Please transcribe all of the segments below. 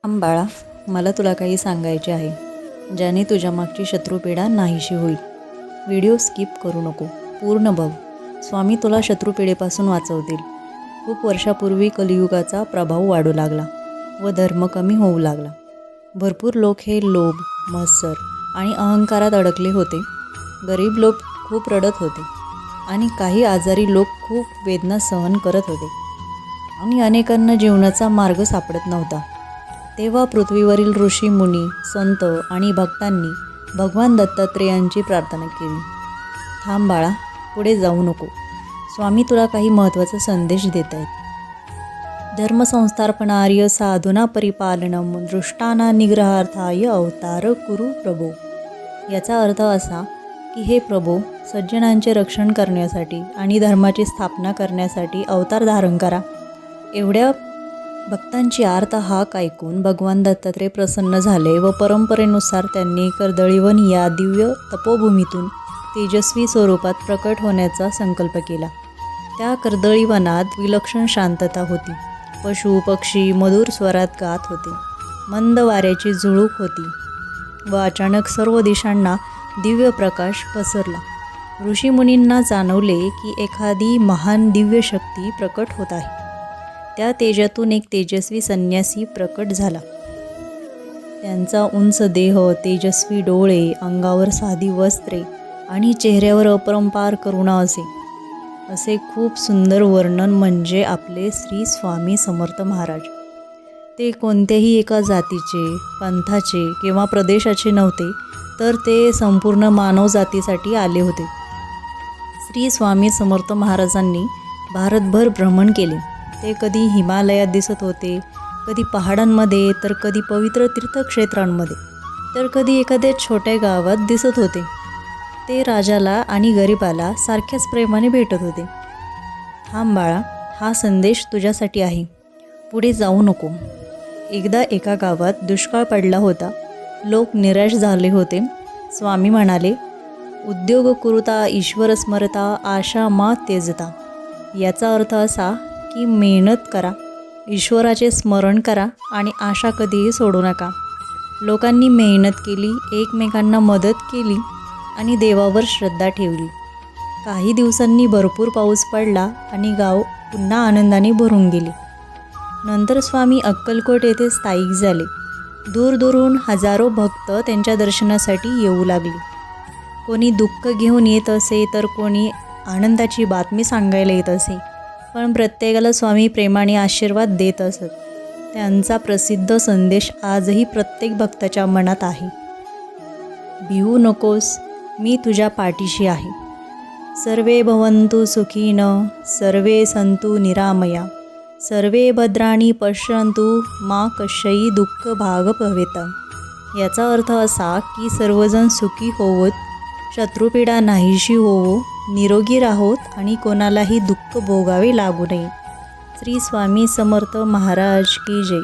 बाळा, मला तुला काही सांगायचे आहे, ज्याने तुझ्या मागची शत्रुपीडा नाहीशी होईल. व्हिडिओ स्किप करू नको, पूर्ण बघ. स्वामी तुला शत्रुपीडेपासून वाचवतील. खूप वर्षापूर्वी कलियुगाचा प्रभाव वाढू लागला व धर्म कमी होऊ लागला. भरपूर लोक हे लोभ, मत्सर आणि अहंकारात अडकले होते. गरीब लोक खूप रडत होते आणि काही आजारी लोक खूप वेदना सहन करत होते आणि अनेकांना जीवनाचा मार्ग सापडत नव्हता. तेव्हा पृथ्वीवरील ऋषी मुनी, संत आणि भक्तांनी भगवान दत्तात्रेयांची प्रार्थना केली. थांब बाळा, पुढे जाऊ नको. स्वामी तुला काही महत्त्वाचा संदेश देत आहेत. धर्मसंस्थापनार्य साधुना परिपालनम दृष्टाना निग्रहार्थाय अवतार कुरु प्रभो. याचा अर्थ असा की हे प्रभो, सज्जनांचे रक्षण करण्यासाठी आणि धर्माची स्थापना करण्यासाठी अवतार धारण करा. एवढ्या भक्तांची आर्त हाक ऐकून भगवान दत्तात्रेय प्रसन्न झाले व परंपरेनुसार त्यांनी कर्दळीवन या दिव्य तपोभूमीतून तेजस्वी स्वरूपात प्रकट होण्याचा संकल्प केला. त्या कर्दळीवनात विलक्षण शांतता होती. पशु पक्षी मधुर स्वरात गात होते. मंद वाऱ्याची झुळूक होती व अचानक सर्व दिशांना दिव्य प्रकाश पसरला. ऋषीमुनींना जाणवले की एखादी महान दिव्य शक्ती प्रकट होत आहे. त्या तेजातून एक तेजस्वी संन्यासी प्रकट झाला. त्यांचा उंच देह, तेजस्वी डोळे, अंगावर साधी वस्त्रे आणि चेहऱ्यावर अपरंपार करुणा असे खूप सुंदर वर्णन म्हणजे आपले श्री स्वामी समर्थ महाराज. ते कोणत्याही एका जातीचे, पंथाचे किंवा प्रदेशाचे नव्हते, तर ते संपूर्ण मानवजातीसाठी आले होते. श्री स्वामी समर्थ महाराजांनी भारतभर भ्रमण केले. ते कधी हिमालयात दिसत होते, कधी पहाडांमध्ये, तर कधी पवित्र तीर्थक्षेत्रांमध्ये, तर कधी एखाद्या छोट्या गावात दिसत होते. ते राजाला आणि गरिबाला सारख्याच प्रेमाने भेटत होते. थांब बाळा, हा संदेश तुझ्यासाठी आहे. पुढे जाऊ नको. एकदा एका गावात दुष्काळ पडला होता. लोक निराश झाले होते. स्वामी म्हणाले, उद्योग कुरुता ईश्वर स्मरता आशा मा त्यजता. याचा अर्थ असा की मेहनत करा, ईश्वराचे स्मरण करा आणि आशा कधीही सोडू नका. लोकांनी मेहनत केली, एकमेकांना मदत केली आणि देवावर श्रद्धा ठेवली. काही दिवसांनी भरपूर पाऊस पडला आणि गाव पुन्हा आनंदाने भरून गेले. नंतर स्वामी अक्कलकोट येथे स्थायिक झाले. दूरदूरून हजारो भक्त त्यांच्या दर्शनासाठी येऊ लागले. कोणी दुःख घेऊन येत असे, तर कोणी आनंदाची बातमी सांगायला येत असे, पण प्रत्येकाला स्वामी प्रेमाने आशीर्वाद देत असत. त्यांचा प्रसिद्ध संदेश आजही प्रत्येक भक्ताच्या मनात आहे. भिवू नकोस, मी तुझ्या पाठीशी आहे. सर्वे भवन्तु सुखिनः, सर्वे सन्तु निरामया, सर्वे भद्राणि पश्यन्तु मा कश्चित् दुःख भाग भवेत. याचा अर्थ असा की सर्वजण सुखी होवोत, शत्रुपीडा नाहीशी होवो, निरोगी राहोत आणि कोणालाही दुःख भोगावे लागू नये. श्री स्वामी समर्थ महाराज की जय.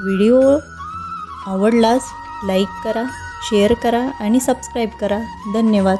व्हिडिओ आवडलास लाईक करा, शेअर करा आणि सबस्क्राईब करा. धन्यवाद.